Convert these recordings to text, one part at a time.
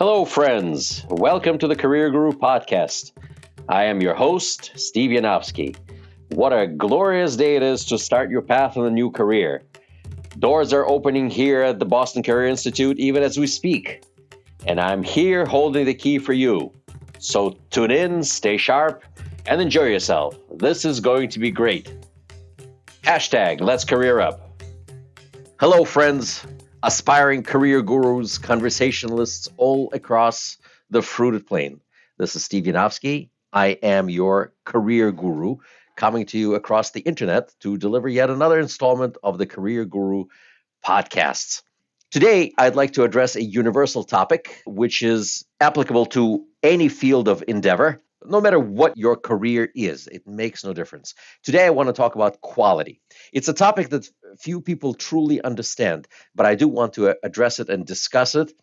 Hello, friends. Welcome to the Career Guru podcast. I am your host, Steve Yanovsky. What a glorious day it is to start your path in a new career. Doors are opening here at the Boston Career Institute even as we speak. And I'm here holding the key for you. So tune in, stay sharp, and enjoy yourself. This is going to be great. Hashtag Let's Career Up. Hello, friends. Aspiring career gurus, conversationalists all across the fruited plain. This is Steve Yanovsky. I am your career guru, coming to you across the internet to deliver yet another installment of the Career Guru podcasts. Today, I'd like to address a universal topic, which is applicable to any field of endeavor. No matter what your career is, it makes no difference. Today, I want to talk about quality. It's a topic that few people truly understand, but I do want to address it and discuss it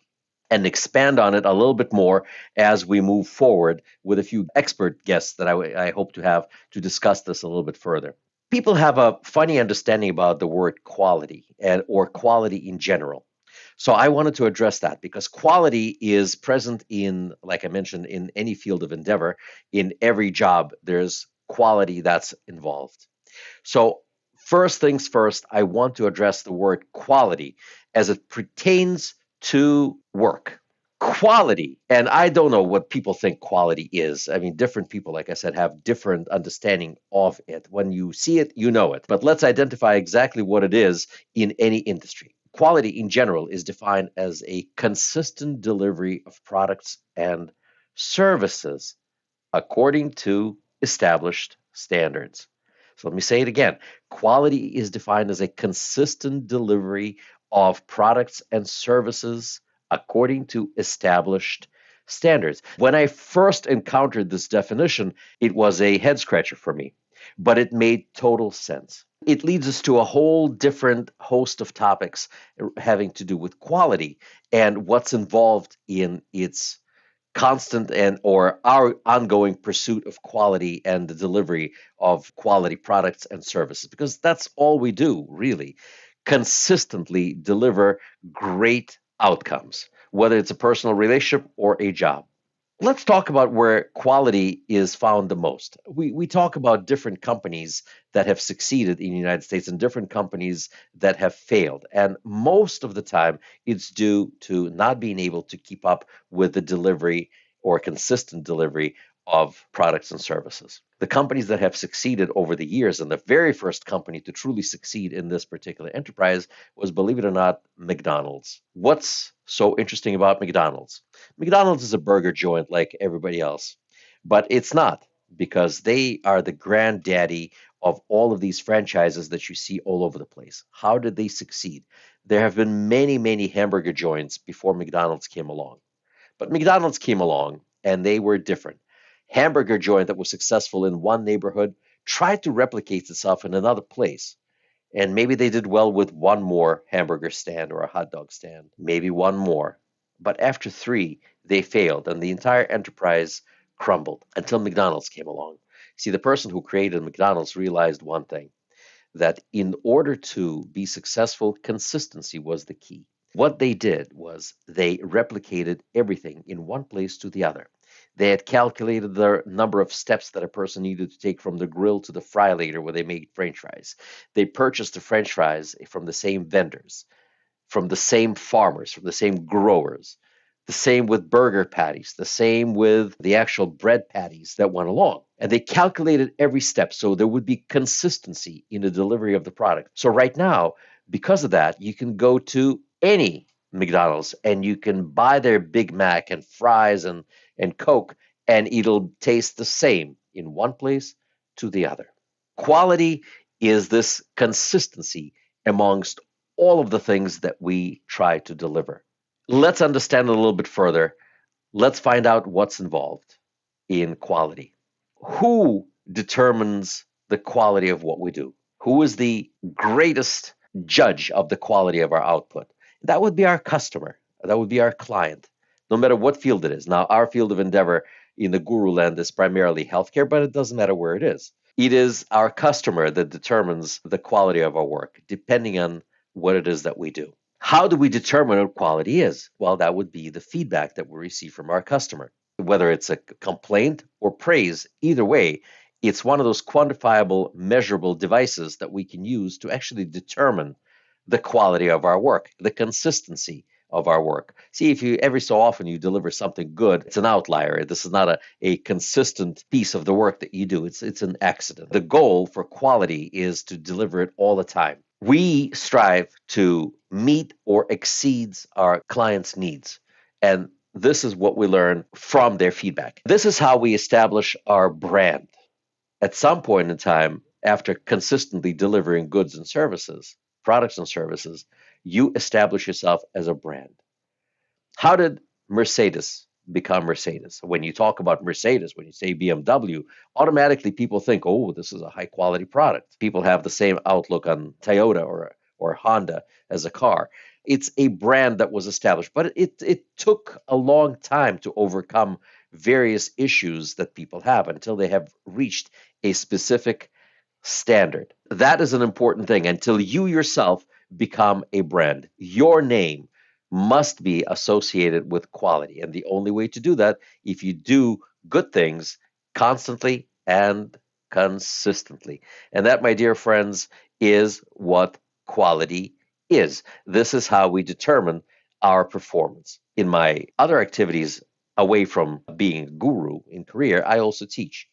and expand on it a little bit more as we move forward with a few expert guests that I hope to have to discuss this a little bit further. People have a funny understanding about the word quality or quality in general. So I wanted to address that because quality is present in, like I mentioned, in any field of endeavor. In every job, there's quality that's involved. So first things first, I want to address the word quality as it pertains to work. Quality, and I don't know what people think quality is. I mean, different people, like I said, have different understanding of it. When you see it, you know it. But let's identify exactly what it is in any industry. Quality in general is defined as a consistent delivery of products and services according to established standards. So let me say it again. Quality is defined as a consistent delivery of products and services according to established standards. When I first encountered this definition, it was a head scratcher for me, but it made total sense. It leads us to a whole different host of topics having to do with quality and what's involved in its constant and or our ongoing pursuit of quality and the delivery of quality products and services, because that's all we do, really. Consistently deliver great outcomes, whether it's a personal relationship or a job. Let's talk about where quality is found the most. We talk about different companies that have succeeded in the United States and different companies that have failed. And most of the time, it's due to not being able to keep up with the delivery or consistent delivery of products and services. The companies that have succeeded over the years, and the very first company to truly succeed in this particular enterprise was, believe it or not, McDonald's. What's so interesting about McDonald's? McDonald's is a burger joint like everybody else, but it's not, because they are the granddaddy of all of these franchises that you see all over the place. How did they succeed? There have been many, many hamburger joints before McDonald's came along. But McDonald's came along and they were different. Hamburger joint that was successful in one neighborhood tried to replicate itself in another place. And maybe they did well with one more hamburger stand or a hot dog stand, maybe one more. But after three, they failed and the entire enterprise crumbled until McDonald's came along. See, the person who created McDonald's realized one thing, that in order to be successful, consistency was the key. What they did was they replicated everything in one place to the other. They had calculated the number of steps that a person needed to take from the grill to the fry later where they made French fries. They purchased the French fries from the same vendors, from the same farmers, from the same growers. The same with burger patties, the same with the actual bread patties that went along. And they calculated every step so there would be consistency in the delivery of the product. So right now, because of that, you can go to any McDonald's and you can buy their Big Mac and fries and Coke, and it'll taste the same in one place to the other. Quality is this consistency amongst all of the things that we try to deliver. Let's understand it a little bit further. Let's find out what's involved in quality. Who determines the quality of what we do? Who is the greatest judge of the quality of our output? That would be our customer. That would be our client, no matter what field it is. Now, our field of endeavor in the guru land is primarily healthcare, but it doesn't matter where it is. It is our customer that determines the quality of our work, depending on what it is that we do. How do we determine what quality is? Well, that would be the feedback that we receive from our customer. Whether it's a complaint or praise, either way, it's one of those quantifiable, measurable devices that we can use to actually determine the quality of our work, the consistency of our work. See, if you every so often you deliver something good, it's an outlier. This is not a consistent piece of the work that you do. It's an accident. The goal for quality is to deliver it all the time. We strive to meet or exceeds our clients' needs. And this is what we learn from their feedback. This is how we establish our brand. At some point in time, after consistently delivering goods and services, products and services, you establish yourself as a brand. How did Mercedes become Mercedes? When you talk about Mercedes, when you say BMW, automatically people think, oh, this is a high quality product. People have the same outlook on Toyota or Honda as a car. It's a brand that was established, but it took a long time to overcome various issues that people have until they have reached a specific standard. That is an important thing until you yourself become a brand. Your name must be associated with quality. And the only way to do that, if you do good things constantly and consistently. And that, my dear friends, is what quality is. This is how we determine our performance. In my other activities, away from being a guru in career, I also teach.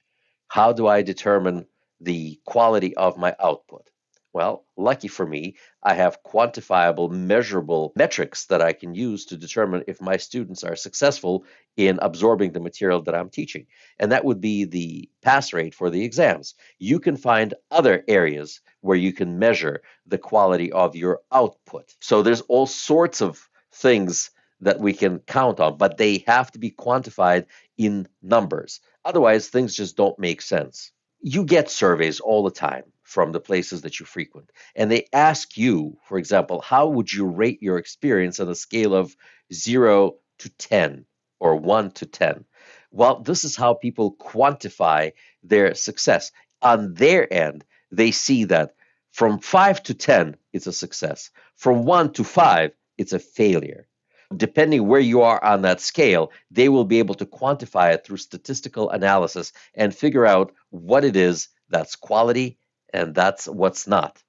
How do I determine the quality of my output? Well, lucky for me, I have quantifiable, measurable metrics that I can use to determine if my students are successful in absorbing the material that I'm teaching. And that would be the pass rate for the exams. You can find other areas where you can measure the quality of your output. So there's all sorts of things that we can count on, but they have to be quantified in numbers. Otherwise, things just don't make sense. You get surveys all the time from the places that you frequent, and they ask you, for example, how would you rate your experience on a scale of 0 to 10 or 1 to 10? Well, this is how people quantify their success. On their end, they see that from 5 to 10, it's a success. From 1 to 5, it's a failure. Depending where you are on that scale, they will be able to quantify it through statistical analysis and figure out what it is that's quality and that's what's not.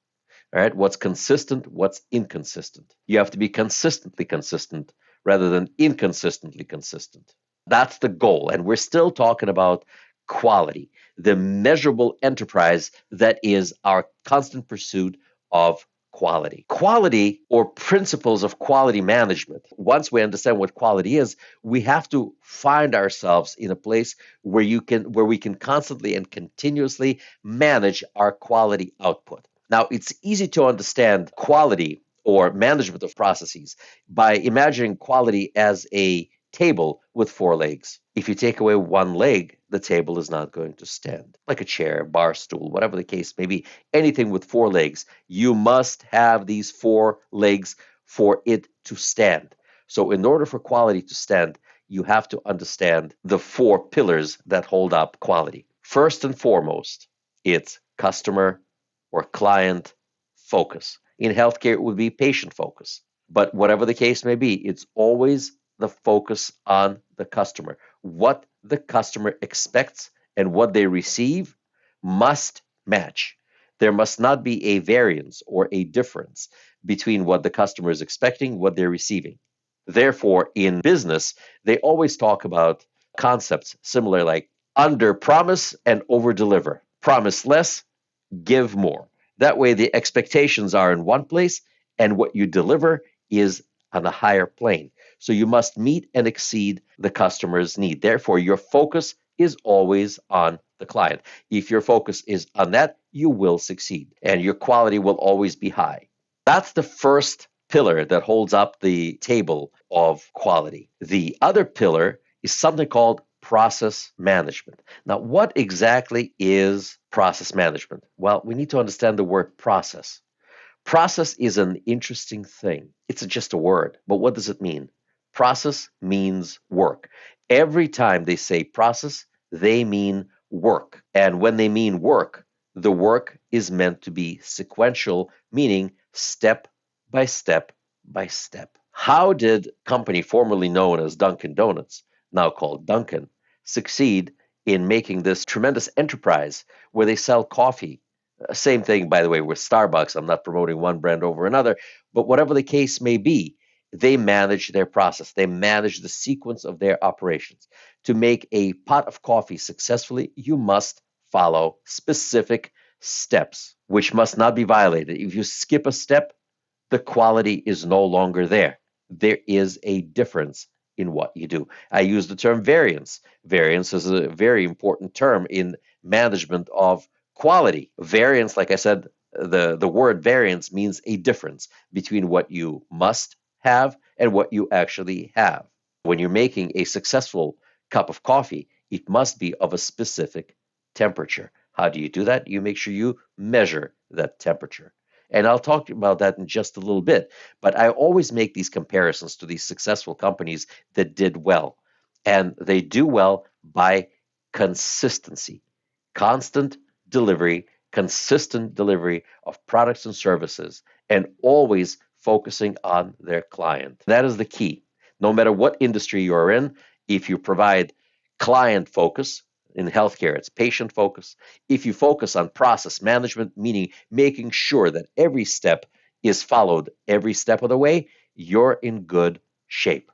All right, what's consistent, what's inconsistent. You have to be consistently consistent rather than inconsistently consistent. That's the goal. And we're still talking about quality, the measurable enterprise that is our constant pursuit of quality. Quality, or principles of quality management. Once we understand what quality is, we have to find ourselves in a place where we can constantly and continuously manage our quality output. Now, it's easy to understand quality or management of processes by imagining quality as a table with 4 legs. If you take away one leg, the table is not going to stand. Like a chair, bar stool, whatever the case may be, anything with 4 legs, you must have these 4 legs for it to stand. So in order for quality to stand, you have to understand the 4 pillars that hold up quality. First and foremost, it's customer or client focus. In healthcare, it would be patient focus. But whatever the case may be, it's always the focus on the customer. What the customer expects and what they receive must match. There must not be a variance or a difference between what the customer is expecting, what they're receiving. Therefore, in business, they always talk about concepts similar like under promise and over deliver. Promise less, give more. That way, the expectations are in one place and what you deliver is on a higher plane. So you must meet and exceed the customer's need. Therefore, your focus is always on the client. If your focus is on that, you will succeed and your quality will always be high. That's the first pillar that holds up the table of quality. The other pillar is something called process management. Now, what exactly is process management? Well, we need to understand the word process. Process is an interesting thing. It's just a word, but what does it mean? Process means work. Every time they say process, they mean work. And when they mean work, the work is meant to be sequential, meaning step by step by step. How did a company formerly known as Dunkin' Donuts, now called Dunkin', succeed in making this tremendous enterprise where they sell coffee? Same thing, by the way, with Starbucks. I'm not promoting one brand over another, but whatever the case may be, they manage their process. They manage the sequence of their operations. To make a pot of coffee successfully, you must follow specific steps, which must not be violated. If you skip a step, the quality is no longer there. There is a difference in what you do. I use the term variance. Variance is a very important term in management of quality. Variance, like I said, the word variance means a difference between what you must have and what you actually have. When you're making a successful cup of coffee, it must be of a specific temperature. How do you do that? You make sure you measure that temperature. And I'll talk about that in just a little bit. But I always make these comparisons to these successful companies that did well. And they do well by consistency, constant delivery, consistent delivery of products and services, and always focusing on their client. That is the key. No matter what industry you're in, if you provide client focus, in healthcare, it's patient focus. If you focus on process management, meaning making sure that every step is followed every step of the way, you're in good shape.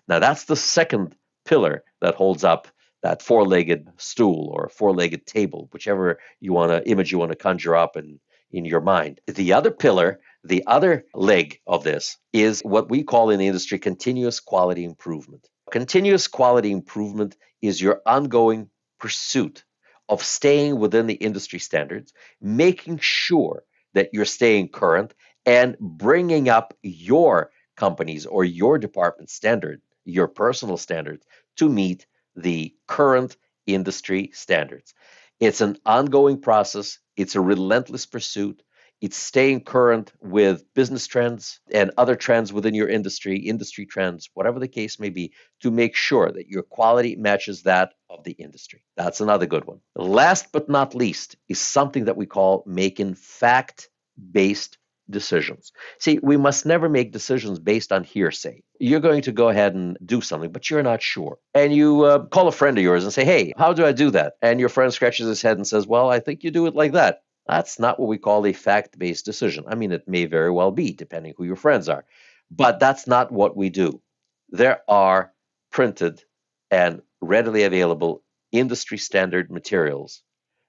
Now, that's the second pillar that holds up that four-legged stool or four-legged table, whichever image you want to conjure up in your mind. The other pillar, the other leg of this is what we call in the industry continuous quality improvement. Continuous quality improvement is your ongoing pursuit of staying within the industry standards, making sure that you're staying current and bringing up your company's or your department's standard, your personal standards, to meet the current industry standards. It's an ongoing process. It's a relentless pursuit. It's staying current with business trends and other trends within your industry trends, whatever the case may be, to make sure that your quality matches that of the industry. That's another good one. Last but not least is something that we call making fact-based decisions. See, we must never make decisions based on hearsay. You're going to go ahead and do something, but you're not sure. And you call a friend of yours and say, hey, how do I do that? And your friend scratches his head and says, well, I think you do it like that. That's not what we call a fact-based decision. I mean, it may very well be, depending who your friends are. But that's not what we do. There are printed and readily available industry standard materials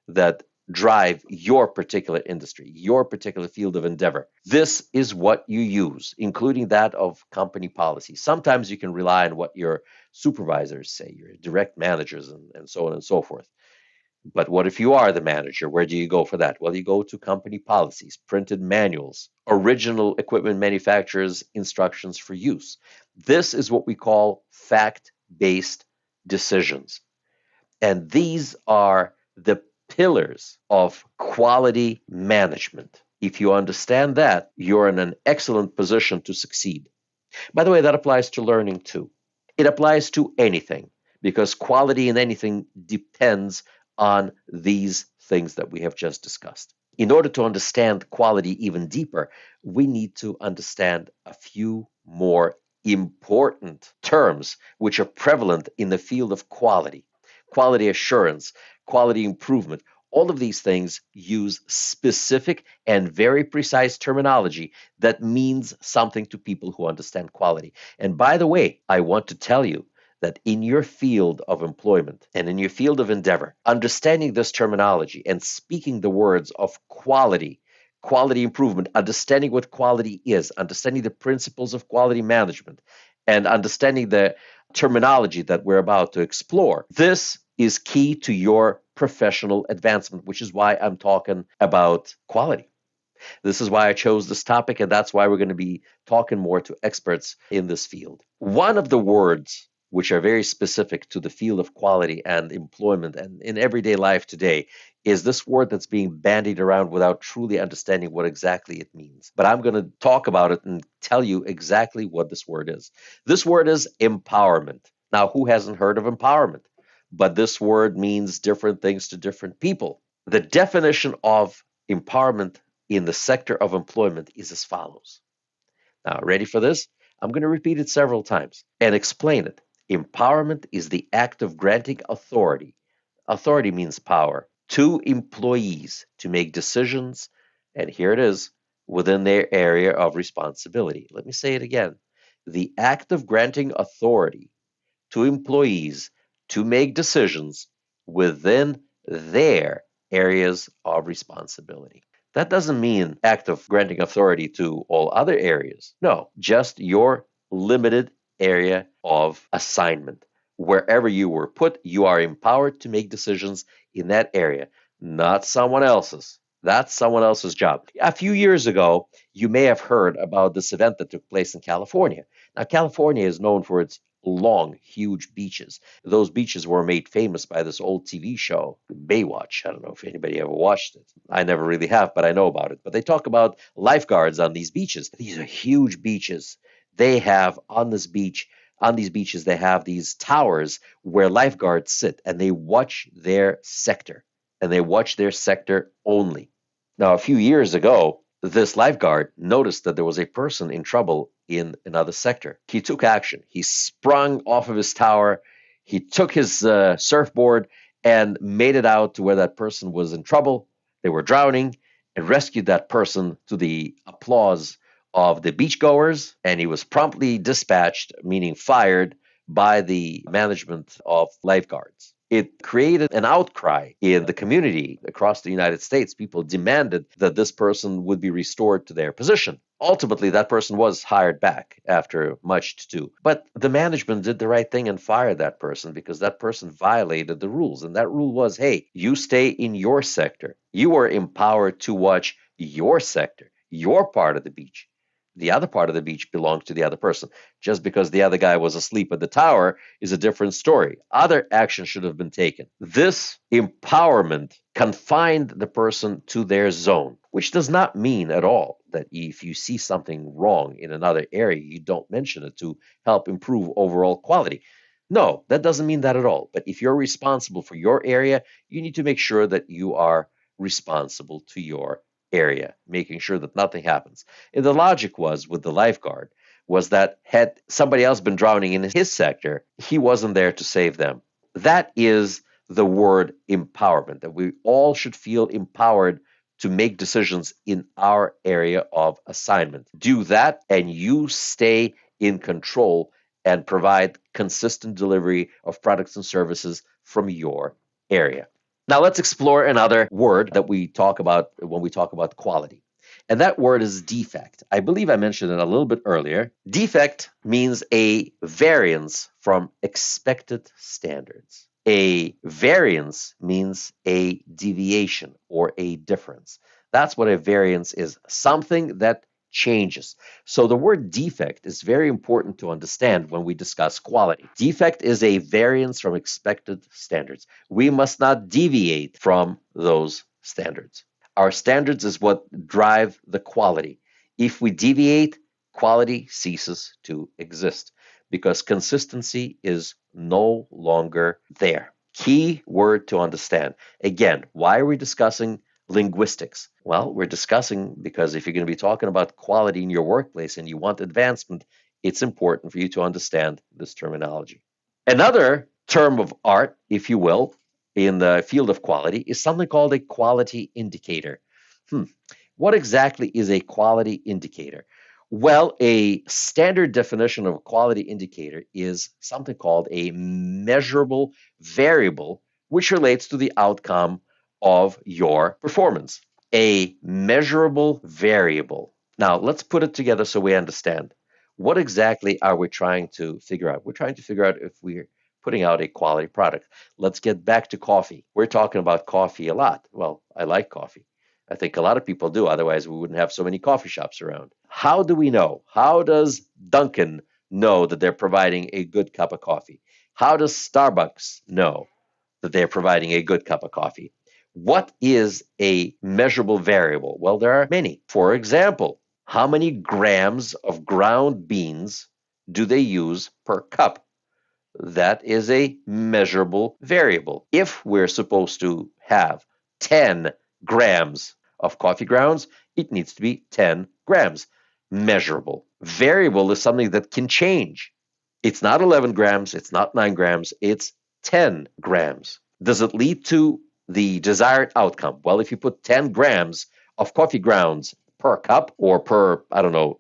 that drive your particular industry, your particular field of endeavor. This is what you use, including that of company policy. Sometimes you can rely on what your supervisors say, your direct managers, and so on and so forth. But what if you are the manager? Where do you go for that? Well, you go to company policies, printed manuals, original equipment manufacturers' instructions for use. This is what we call fact-based decisions. And these are the pillars of quality management. If you understand that, you're in an excellent position to succeed. By the way, that applies to learning too. It applies to anything because quality in anything depends on these things that we have just discussed. In order to understand quality even deeper, we need to understand a few more important terms which are prevalent in the field of quality. Quality assurance, quality improvement, all of these things use specific and very precise terminology that means something to people who understand quality. And by the way, I want to tell you that in your field of employment and in your field of endeavor, understanding this terminology and speaking the words of quality, quality improvement, understanding what quality is, understanding the principles of quality management, and understanding the terminology that we're about to explore, this is key to your professional advancement, which is why I'm talking about quality. This is why I chose this topic, and that's why we're going to be talking more to experts in this field. One of the words which are very specific to the field of quality and employment and in everyday life today is this word that's being bandied around without truly understanding what exactly it means. But I'm going to talk about it and tell you exactly what this word is. This word is empowerment. Now, who hasn't heard of empowerment? But this word means different things to different people. The definition of empowerment in the sector of employment is as follows. Now, ready for this? I'm going to repeat it several times and explain it. Empowerment is the act of granting authority. Authority means power to employees to make decisions, and here it is, within their area of responsibility. Let me say it again. The act of granting authority to employees to make decisions within their areas of responsibility. That doesn't mean act of granting authority to all other areas. No, just your limited area of assignment. Wherever you were put, you are empowered to make decisions in that area, not someone else's. That's someone else's job. A few years ago, you may have heard about this event that took place in California. Now, California is known for its long, huge beaches. Those beaches were made famous by this old TV show, Baywatch. I don't know if anybody ever watched it. I never really have, but I know about it. But they talk about lifeguards on these beaches. These are huge beaches. They have on these beaches, they have these towers where lifeguards sit and they watch their sector. And they watch their sector only. Now, a few years ago, this lifeguard noticed that there was a person in trouble in another sector. He took action. He sprung off of his tower. He took his surfboard and made it out to where that person was in trouble. They were drowning and rescued that person to the applause of the beachgoers. And he was promptly dispatched, meaning fired, by the management of lifeguards. It created an outcry in the community across the United States. People demanded that this person would be restored to their position. Ultimately, that person was hired back after much to do. But the management did the right thing and fired that person because that person violated the rules. And that rule was, hey, you stay in your sector. You are empowered to watch your sector, your part of the beach. The other part of the beach belongs to the other person. Just because the other guy was asleep at the tower is a different story. Other action should have been taken. This empowerment confined the person to their zone, which does not mean at all that if you see something wrong in another area, you don't mention it to help improve overall quality. No, that doesn't mean that at all. But if you're responsible for your area, you need to make sure that you are responsible to your area, making sure that nothing happens. And the logic was with the lifeguard was that had somebody else been drowning in his sector, he wasn't there to save them. That is the word empowerment, that we all should feel empowered to make decisions in our area of assignment. Do that and you stay in control and provide consistent delivery of products and services from your area. Now let's explore another word that we talk about when we talk about quality. And that word is defect. I believe I mentioned it a little bit earlier. Defect means a variance from expected standards. A variance means a deviation or a difference. That's what a variance is, something that changes. So the word defect is very important to understand when we discuss quality. Defect is a variance from expected standards. We must not deviate from those standards. Our standards is what drive the quality. If we deviate, quality ceases to exist because consistency is no longer there. Key word to understand. Again, why are we discussing linguistics? Well, we're discussing because if you're going to be talking about quality in your workplace and you want advancement, it's important for you to understand this terminology. Another term of art, if you will, in the field of quality is something called a quality indicator. What exactly is a quality indicator? Well, a standard definition of a quality indicator is something called a measurable variable, which relates to the outcome of your performance. A measurable variable. Now, let's put it together so we understand. What exactly are we trying to figure out? We're trying to figure out if we're putting out a quality product. Let's get back to coffee. We're talking about coffee a lot. Well, I like coffee. I think a lot of people do. Otherwise, we wouldn't have so many coffee shops around. How do we know? How does Dunkin' know that they're providing a good cup of coffee? How does Starbucks know that they're providing a good cup of coffee? What is a measurable variable? Well, there are many. For example, how many grams of ground beans do they use per cup? That is a measurable variable. If we're supposed to have 10 grams of coffee grounds, it needs to be 10 grams. measurable. Variable is something that can change. It's not 11 grams, it's not 9 grams, it's 10 grams. Does it lead to the desired outcome? Well, if you put 10 grams of coffee grounds per cup or per,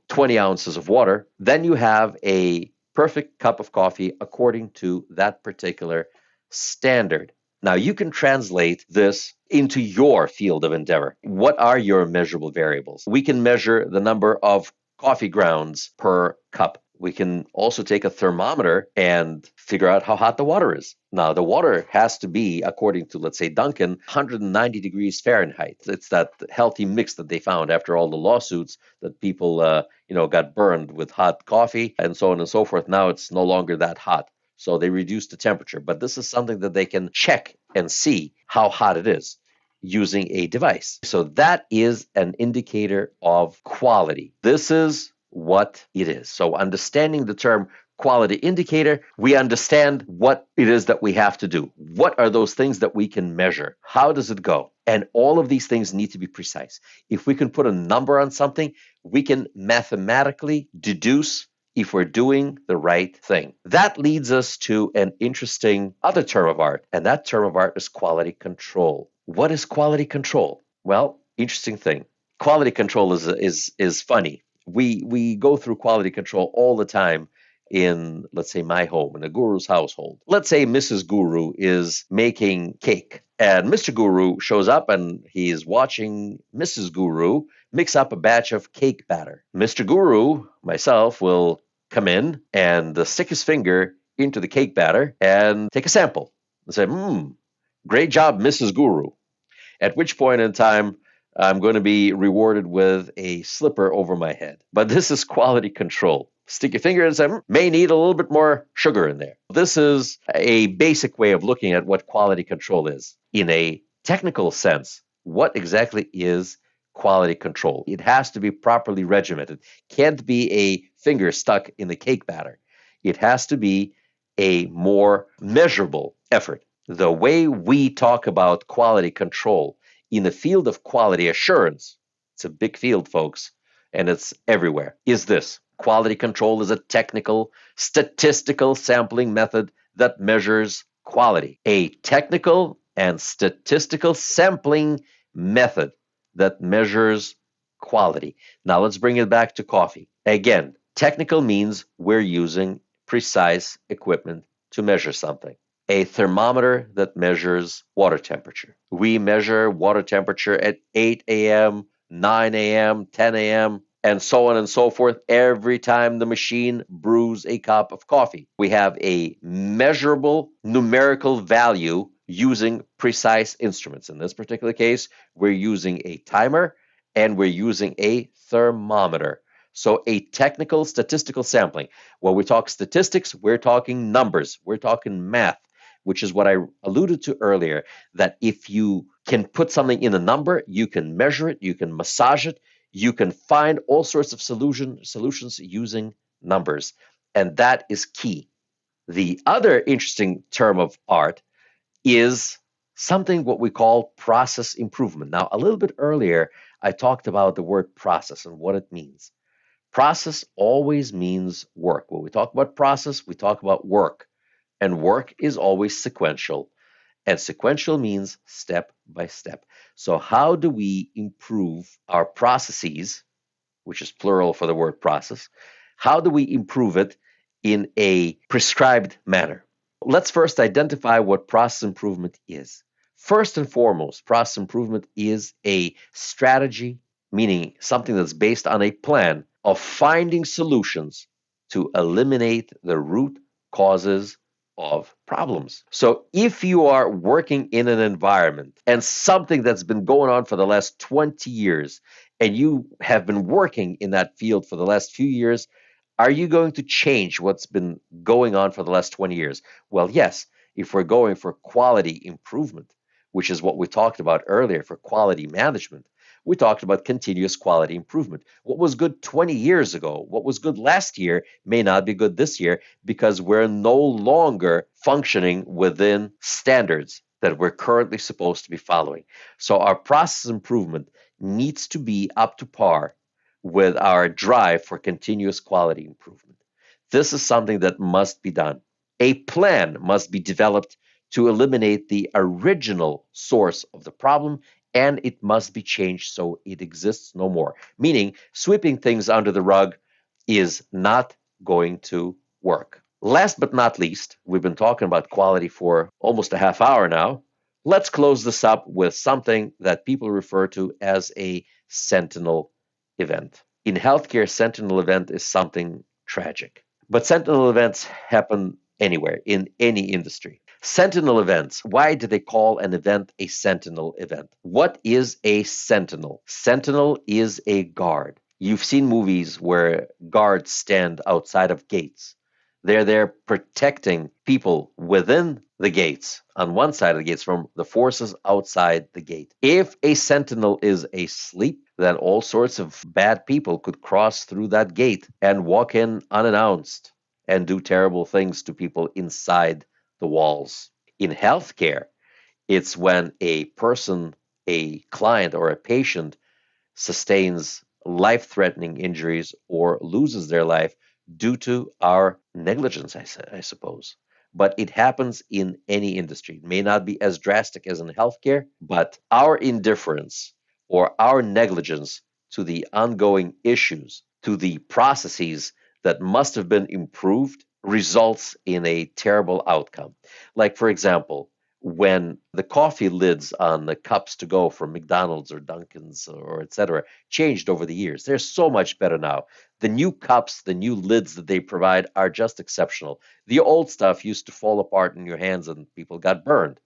20 ounces of water, then you have a perfect cup of coffee according to that particular standard. Now, you can translate this into your field of endeavor. What are your measurable variables? We can measure the number of coffee grounds per cup. We can also take a thermometer and figure out how hot the water is. Now, the water has to be, according to, let's say, Duncan, 190 degrees Fahrenheit. It's that healthy mix that they found after all the lawsuits that people, got burned with hot coffee and so on and so forth. Now it's no longer that hot. So they reduced the temperature. But this is something that they can check and see how hot it is using a device. So that is an indicator of quality. This is what it is. So understanding the term quality indicator, we understand what it is that we have to do. What are those things that we can measure? How does it go? And all of these things need to be precise. If we can put a number on something, we can mathematically deduce if we're doing the right thing. That leads us to an interesting other term of art, and that term of art is quality control. What is quality control? Well, interesting thing. Quality control is funny. We go through quality control all the time in, let's say, my home, in a guru's household. Let's say Mrs. Guru is making cake, and Mr. Guru shows up and he's watching Mrs. Guru mix up a batch of cake batter. Mr. Guru, myself, will come in and stick his finger into the cake batter and take a sample and say, great job, Mrs. Guru. At which point in time, I'm going to be rewarded with a slipper over my head. But this is quality control. Stick your finger and say, may need a little bit more sugar in there. This is a basic way of looking at what quality control is. In a technical sense, what exactly is quality control? It has to be properly regimented. Can't be a finger stuck in the cake batter. It has to be a more measurable effort. The way we talk about quality control in the field of quality assurance, it's a big field, folks, and it's everywhere, is this. Quality control is a technical, statistical sampling method that measures quality. A technical and statistical sampling method that measures quality. Now let's bring it back to coffee. Again, technical means we're using precise equipment to measure something. A thermometer that measures water temperature. We measure water temperature at 8 a.m., 9 a.m., 10 a.m., and so on and so forth every time the machine brews a cup of coffee. We have a measurable numerical value using precise instruments. In this particular case, we're using a timer and we're using a thermometer. So a technical statistical sampling. When we talk statistics, we're talking numbers, we're talking math, which is what I alluded to earlier, that if you can put something in a number, you can measure it, you can massage it, you can find all sorts of solutions using numbers. And that is key. The other interesting term of art is something what we call process improvement. Now, a little bit earlier, I talked about the word process and what it means. Process always means work. When we talk about process, we talk about work. And work is always sequential. And sequential means step by step. So how do we improve our processes, which is plural for the word process? How do we improve it in a prescribed manner? Let's first identify what process improvement is. First and foremost, process improvement is a strategy, meaning something that's based on a plan of finding solutions to eliminate the root causes of problems. So if you are working in an environment and something that's been going on for the last 20 years, and you have been working in that field for the last few years, are you going to change what's been going on for the last 20 years? Well, yes, if we're going for quality improvement, which is what we talked about earlier for quality management, we talked about continuous quality improvement. What was good 20 years ago, what was good last year may not be good this year because we're no longer functioning within standards that we're currently supposed to be following. So our process improvement needs to be up to par with our drive for continuous quality improvement. This is something that must be done. A plan must be developed to eliminate the original source of the problem, and it must be changed so it exists no more. Meaning, sweeping things under the rug is not going to work. Last but not least, we've been talking about quality for almost a half hour now. Let's close this up with something that people refer to as a Sentinel event. In healthcare, Sentinel event is something tragic. But Sentinel events happen anywhere, in any industry. Sentinel events. Why do they call an event a Sentinel event? What is a Sentinel? Sentinel is a guard. You've seen movies where guards stand outside of gates. They're there protecting people within the gates, on one side of the gates, from the forces outside the gate. If a sentinel is asleep, then all sorts of bad people could cross through that gate and walk in unannounced and do terrible things to people inside the walls. In healthcare, it's when a person, a client, or a patient sustains life-threatening injuries or loses their life due to our negligence, I suppose. But it happens in any industry. It may not be as drastic as in healthcare, but our indifference or our negligence to the ongoing issues, to the processes that must have been improved, results in a terrible outcome. Like, for example, when the coffee lids on the cups to go from McDonald's or Dunkin's or etc. changed over the years. They're so much better now. The new cups, the new lids that they provide are just exceptional. The old stuff used to fall apart in your hands and people got burned.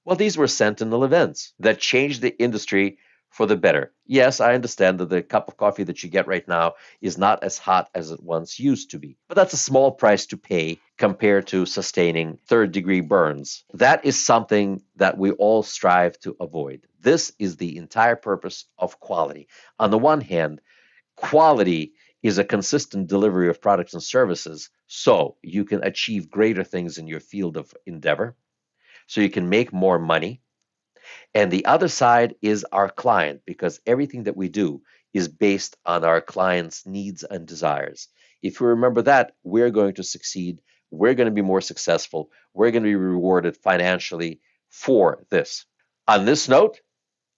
Well, these were Sentinel events that changed the industry for the better. Yes, I understand that the cup of coffee that you get right now is not as hot as it once used to be. But that's a small price to pay compared to sustaining third-degree burns. That is something that we all strive to avoid. This is the entire purpose of quality. On the one hand, quality is a consistent delivery of products and services, so you can achieve greater things in your field of endeavor, so you can make more money. And the other side is our client, because everything that we do is based on our client's needs and desires. If we remember that, we're going to succeed. We're going to be more successful. We're going to be rewarded financially for this. On this note,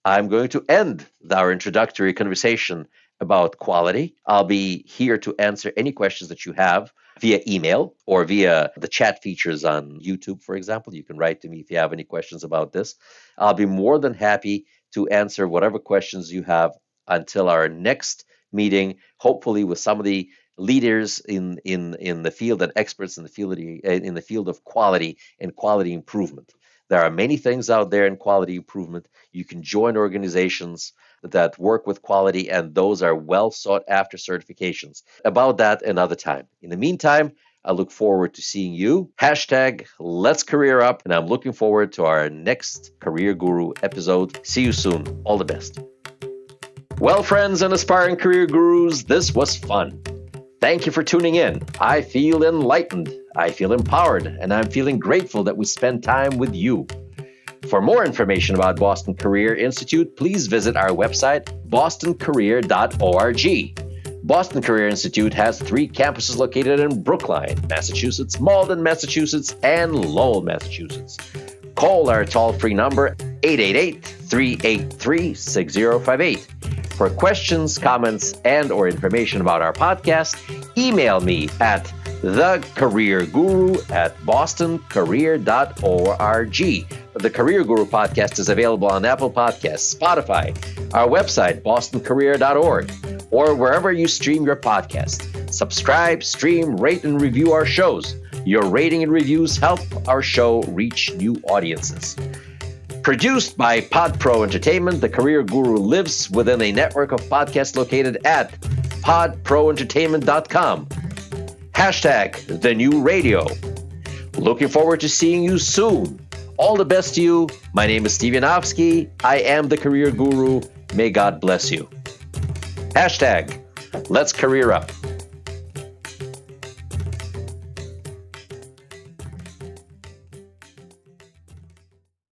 I'm going to end our introductory conversation about quality. I'll be here to answer any questions that you have via email or via the chat features on YouTube, for example. You can write to me if you have any questions about this. I'll be more than happy to answer whatever questions you have until our next meeting, hopefully with some of the leaders in the field and experts in the field of quality and quality improvement. There are many things out there in quality improvement. You can join organizations that work with quality, and those are well sought after certifications. About that another time. In the meantime, I look forward to seeing you. #Let's Career Up, and I'm looking forward to our next Career Guru episode. See you soon. All the best. Well, friends and aspiring career gurus, this was fun. Thank you for tuning in. I feel enlightened, I feel empowered, and I'm feeling grateful that we spend time with you. For more information about Boston Career Institute, please visit our website, bostoncareer.org. Boston Career Institute has 3 campuses located in Brookline, Massachusetts, Malden, Massachusetts, and Lowell, Massachusetts. Call our toll-free number, 888-383-6058. For questions, comments, and or information about our podcast, email me at thecareerguru@bostoncareer.org. The Career Guru podcast is available on Apple Podcasts, Spotify, our website, bostoncareer.org, or wherever you stream your podcast. Subscribe, stream, rate, and review our shows. Your rating and reviews help our show reach new audiences. Produced by PodPro Entertainment, The Career Guru lives within a network of podcasts located at podproentertainment.com. #The New Radio. Looking forward to seeing you soon. All the best to you. My name is Steve Yanovsky. I am the Career Guru. May God bless you. #Let's Career Up.